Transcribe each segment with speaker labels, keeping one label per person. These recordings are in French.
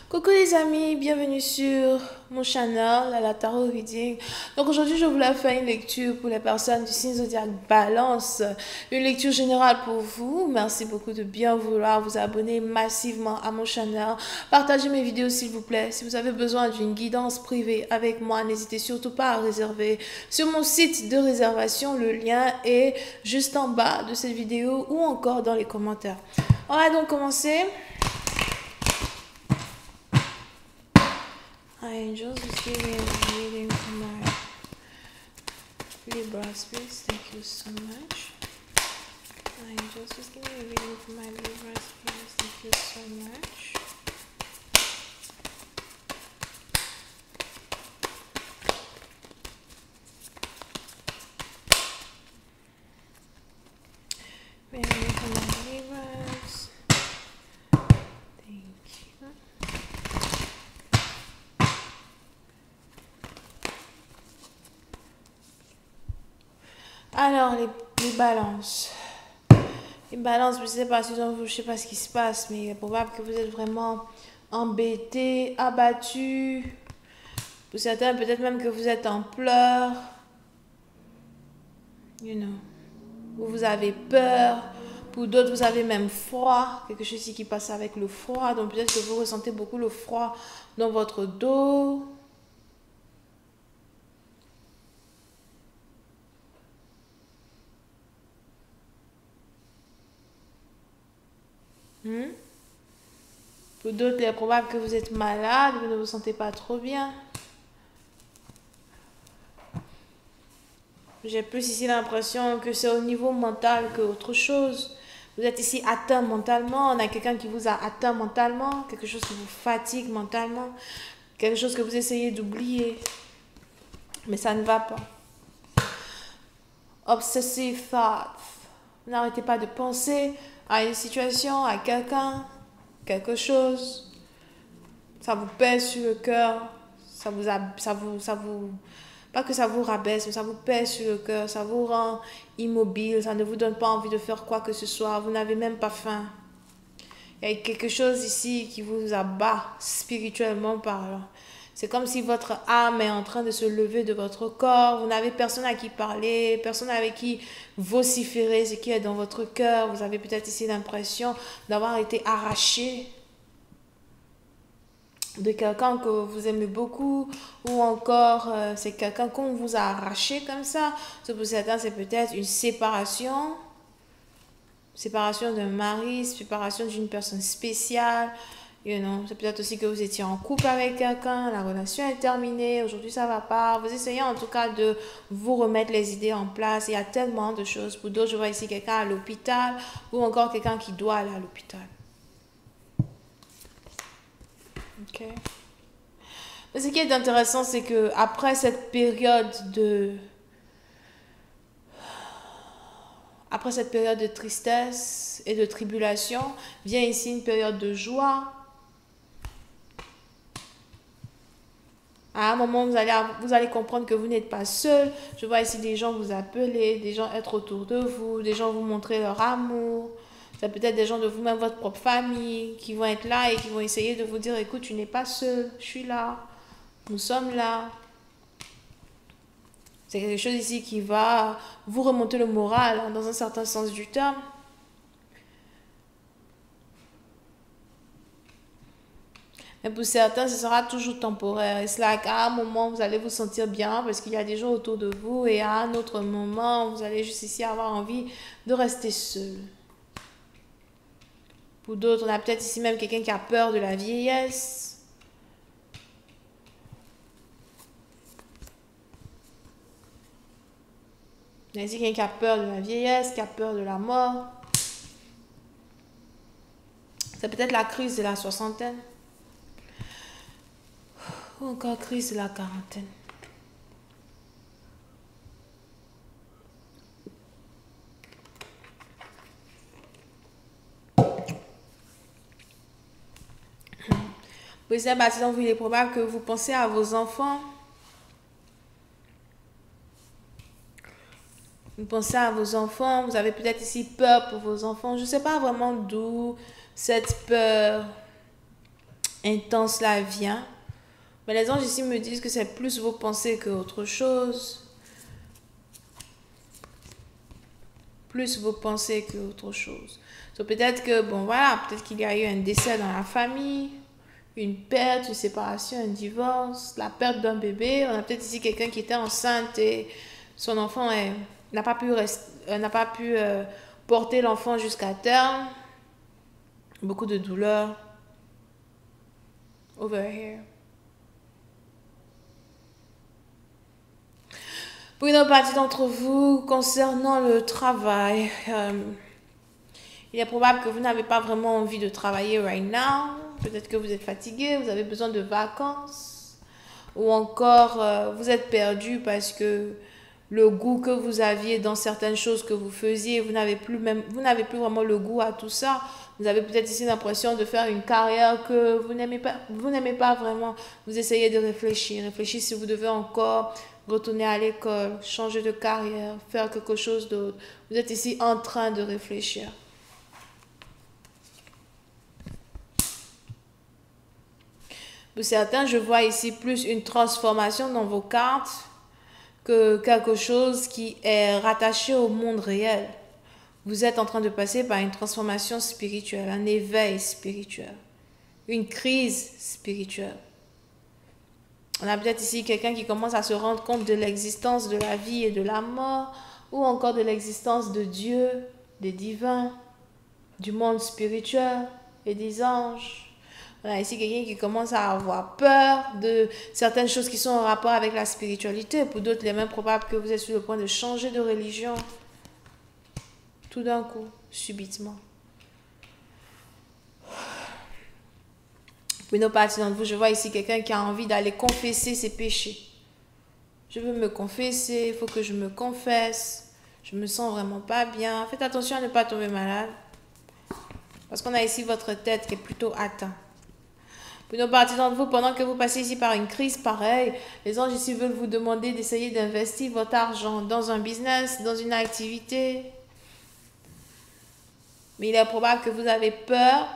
Speaker 1: Coucou les amis, bienvenue sur mon channel, la Tarot Reading. Donc aujourd'hui, je voulais faire une lecture pour les personnes du signe zodiaque Balance. Une lecture générale pour vous. Merci beaucoup de bien vouloir vous abonner massivement à mon channel. Partagez mes vidéos s'il vous plaît. Si vous avez besoin d'une guidance privée avec moi, n'hésitez surtout pas à réserver sur mon site de réservation. Le lien est juste en bas de cette vidéo ou encore dans les commentaires. On va donc commencer. Hi angels, just give me a reading for my Libra space. Thank you so much. Hi angels, just give me a reading for my Libra space. Thank you so much. Reading for my Libras. Thank you. Alors, les balances. Les balances, je ne sais pas, je sais pas ce qui se passe, mais il est probable que vous êtes vraiment embêtés, abattus. Pour certains, peut-être même que vous êtes en pleurs. You know. Ou vous avez peur. Pour d'autres, vous avez même froid. Quelque chose ici qui passe avec le froid. Donc peut-être que vous ressentez beaucoup le froid dans votre dos. Pour d'autres, il est probable que vous êtes malade, vous ne vous sentez pas trop bien. J'ai plus ici l'impression que c'est au niveau mental qu'autre chose. Vous êtes ici atteint mentalement, on a quelqu'un qui vous a atteint mentalement, quelque chose qui vous fatigue mentalement, quelque chose que vous essayez d'oublier, mais ça ne va pas. Obsessive thoughts. N'arrêtez pas de penser à une situation, à quelqu'un, quelque chose. Ça vous pèse sur le cœur, pas que ça vous rabaisse, mais ça vous pèse sur le cœur, ça vous rend immobile, ça ne vous donne pas envie de faire quoi que ce soit, vous n'avez même pas faim. Il y a quelque chose ici qui vous abat spirituellement parlant. C'est comme si votre âme est en train de se lever de votre corps. Vous n'avez personne à qui parler, personne avec qui vociférer ce qui est dans votre cœur. Vous avez peut-être ici l'impression d'avoir été arraché de quelqu'un que vous aimez beaucoup, ou encore c'est quelqu'un qu'on vous a arraché comme ça. Pour certains, c'est peut-être une séparation. Séparation d'un mari, séparation d'une personne spéciale. You know, c'est peut-être aussi que vous étiez en couple avec quelqu'un, la relation est terminée, aujourd'hui ça va pas. Vous essayez en tout cas de vous remettre les idées en place. Il y a tellement de choses. Pour d'autres, je vois ici quelqu'un à l'hôpital ou encore quelqu'un qui doit aller à l'hôpital. Ok. Mais ce qui est intéressant, c'est que après cette période de tristesse et de tribulation, vient ici une période de joie. À un moment, vous allez comprendre que vous n'êtes pas seul. Je vois ici des gens vous appeler, des gens être autour de vous, des gens vous montrer leur amour. Ça peut être des gens de vous-même, votre propre famille, qui vont être là et qui vont essayer de vous dire, écoute, tu n'es pas seul, je suis là, nous sommes là. C'est quelque chose ici qui va vous remonter le moral, hein, dans un certain sens du terme. Mais pour certains, ce sera toujours temporaire. C'est là qu'à un moment, vous allez vous sentir bien parce qu'il y a des gens autour de vous, et à un autre moment, vous allez juste ici avoir envie de rester seul. Pour d'autres, on a peut-être ici même quelqu'un qui a peur de la vieillesse. Il y a ici quelqu'un qui a peur de la vieillesse, qui a peur de la mort. C'est peut-être la crise de la soixantaine. Ou encore crise de la quarantaine. Pour ces bâtiments, il est probable que vous pensez à vos enfants. Vous pensez à vos enfants, vous avez peut-être ici peur pour vos enfants. Je ne sais pas vraiment d'où cette peur intense cela vient. Mais les anges ici me disent que c'est plus vos pensées qu'autre chose. Plus vos pensées qu'autre chose. Donc peut-être que, bon voilà, peut-être qu'il y a eu un décès dans la famille, une perte, une séparation, un divorce, la perte d'un bébé. On a peut-être ici quelqu'un qui était enceinte et son enfant n'a pas pu, porter l'enfant jusqu'à terme. Beaucoup de douleur. Over here. Pour une autre partie d'entre vous, concernant le travail, il est probable que vous n'avez pas vraiment envie de travailler right now. Peut-être que vous êtes fatigué, vous avez besoin de vacances. Ou encore, vous êtes perdu parce que le goût que vous aviez dans certaines choses que vous faisiez, vous n'avez plus vraiment le goût à tout ça. Vous avez peut-être ici l'impression de faire une carrière que vous n'aimez pas vraiment. Vous essayez de réfléchir. Réfléchissez si vous devez encore retourner à l'école, changer de carrière, faire quelque chose d'autre. Vous êtes ici en train de réfléchir. Pour certains, je vois ici plus une transformation dans vos cartes que quelque chose qui est rattaché au monde réel. Vous êtes en train de passer par une transformation spirituelle, un éveil spirituel, une crise spirituelle. On a peut-être ici quelqu'un qui commence à se rendre compte de l'existence de la vie et de la mort, ou encore de l'existence de Dieu, des divins, du monde spirituel et des anges. On a ici quelqu'un qui commence à avoir peur de certaines choses qui sont en rapport avec la spiritualité. Pour d'autres, il est même probable que vous êtes sur le point de changer de religion. Tout d'un coup, subitement. Pour une autre partie d'entre vous, je vois ici quelqu'un qui a envie d'aller confesser ses péchés. Je veux me confesser, il faut que je me confesse. Je me sens vraiment pas bien. Faites attention à ne pas tomber malade. Parce qu'on a ici votre tête qui est plutôt atteinte. Pour une autre partie d'entre vous, pendant que vous passez ici par une crise pareille, les anges ici veulent vous demander d'essayer d'investir votre argent dans un business, dans une activité. Mais il est probable que vous avez peur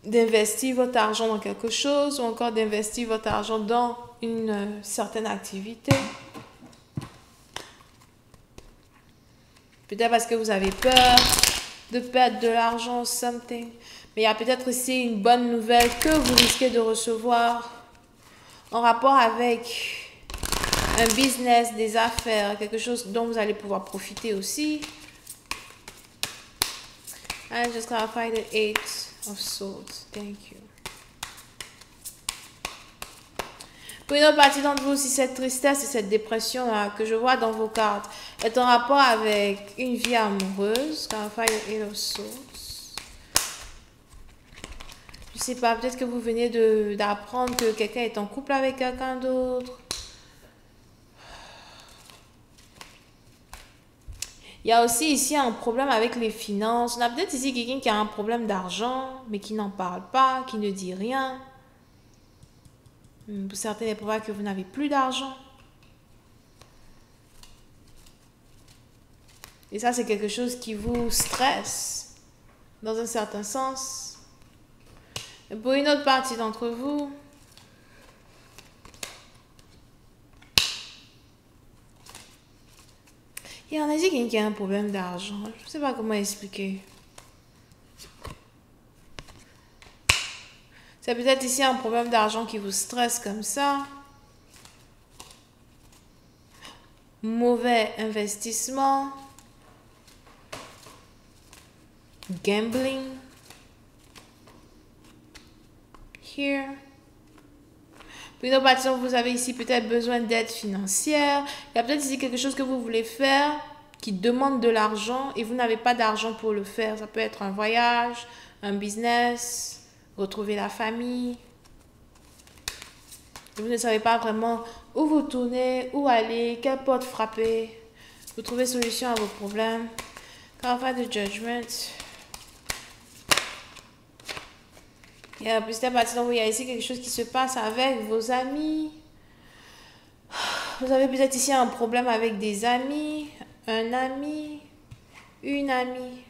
Speaker 1: d'investir votre argent dans quelque chose ou encore d'investir votre argent dans une certaine activité. Peut-être parce que vous avez peur de perdre de l'argent, something. Mais il y a peut-être aussi une bonne nouvelle que vous risquez de recevoir en rapport avec un business, des affaires, quelque chose dont vous allez pouvoir profiter aussi. I just clarified the 8 of Swords. Thank you. Pour une autre partie d'entre vous, si cette tristesse et cette dépression que je vois dans vos cartes est en rapport avec une vie amoureuse, clarify the 8 of Swords. Je sais pas, peut-être que vous venez d'apprendre que quelqu'un est en couple avec quelqu'un d'autre. Il y a aussi ici un problème avec les finances. On a peut-être ici quelqu'un qui a un problème d'argent, mais qui n'en parle pas, qui ne dit rien. Pour certains, il est probable que vous n'avez plus d'argent. Et ça, c'est quelque chose qui vous stresse, dans un certain sens. Et pour une autre partie d'entre vous, il y en a ici quelqu'un qui a un problème d'argent. Je ne sais pas comment expliquer. C'est peut-être ici un problème d'argent qui vous stresse comme ça. Mauvais investissement. Gambling. Here. Pour une autre partie, vous avez ici peut-être besoin d'aide financière. Il y a peut-être ici quelque chose que vous voulez faire qui demande de l'argent et vous n'avez pas d'argent pour le faire. Ça peut être un voyage, un business, retrouver la famille. Vous ne savez pas vraiment où vous tourner, où aller, quelle porte frapper. Vous trouvez solution à vos problèmes. Clarify the judgment. Il y a plusieurs parties dont il y a ici quelque chose qui se passe avec vos amis. Vous avez peut-être ici un problème avec des amis, un ami, une amie.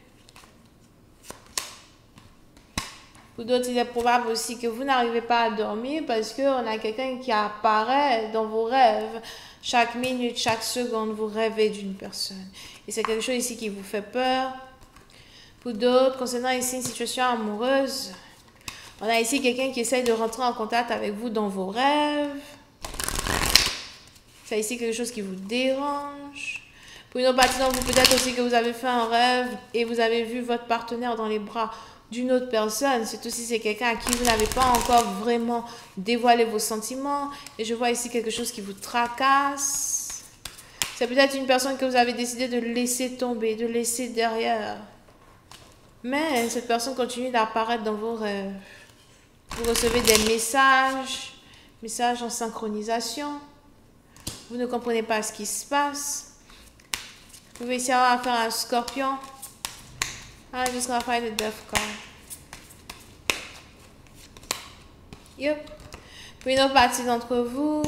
Speaker 1: Pour d'autres, il est probable aussi que vous n'arrivez pas à dormir parce qu'on a quelqu'un qui apparaît dans vos rêves. Chaque minute, chaque seconde, vous rêvez d'une personne. Et c'est quelque chose ici qui vous fait peur. Pour d'autres, concernant ici une situation amoureuse, on a ici quelqu'un qui essaye de rentrer en contact avec vous dans vos rêves. C'est ici quelque chose qui vous dérange. Pour une autre partie d'entre vous, peut-être aussi que vous avez fait un rêve et vous avez vu votre partenaire dans les bras d'une autre personne. C'est aussi c'est quelqu'un à qui vous n'avez pas encore vraiment dévoilé vos sentiments. Et je vois ici quelque chose qui vous tracasse. C'est peut-être une personne que vous avez décidé de laisser tomber, de laisser derrière. Mais cette personne continue d'apparaître dans vos rêves. Vous recevez des messages en synchronisation. Vous ne comprenez pas ce qui se passe. Vous pouvez essayer à faire un scorpion. I'm just gonna find the death card. Yep. Pour une autre partie d'entre vous,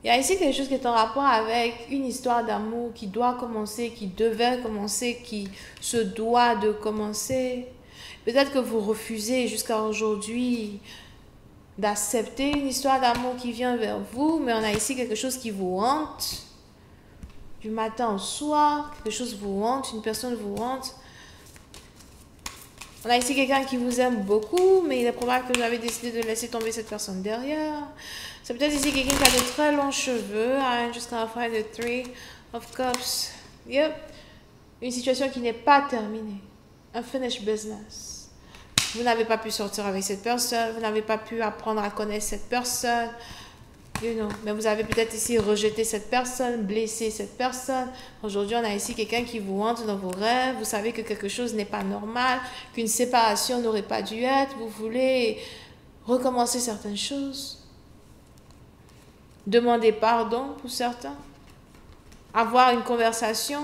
Speaker 1: il y a ici quelque chose qui est en rapport avec une histoire d'amour qui doit commencer, qui devait commencer, qui se doit de commencer. Peut-être que vous refusez jusqu'à aujourd'hui d'accepter une histoire d'amour qui vient vers vous, mais on a ici quelque chose qui vous hante. Du matin au soir, quelque chose vous hante, une personne vous hante. On a ici quelqu'un qui vous aime beaucoup, mais il est probable que vous avez décidé de laisser tomber cette personne derrière. C'est peut-être ici quelqu'un qui a de très longs cheveux. I'm just gonna find the Three of Cups. Yep. Une situation qui n'est pas terminée. Unfinished business. Vous n'avez pas pu sortir avec cette personne. Vous n'avez pas pu apprendre à connaître cette personne. Mais vous avez peut-être ici rejeté cette personne, blessé cette personne. Aujourd'hui, on a ici quelqu'un qui vous hante dans vos rêves. Vous savez que quelque chose n'est pas normal, qu'une séparation n'aurait pas dû être. Vous voulez recommencer certaines choses. Demander pardon pour certains. Avoir une conversation.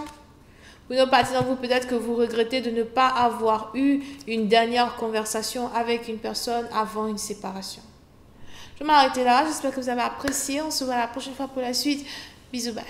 Speaker 1: Pour une autre partie d'entre vous, peut-être que vous regrettez de ne pas avoir eu une dernière conversation avec une personne avant une séparation. Je vais m'arrêter là. J'espère que vous avez apprécié. On se voit la prochaine fois pour la suite. Bisous, bye.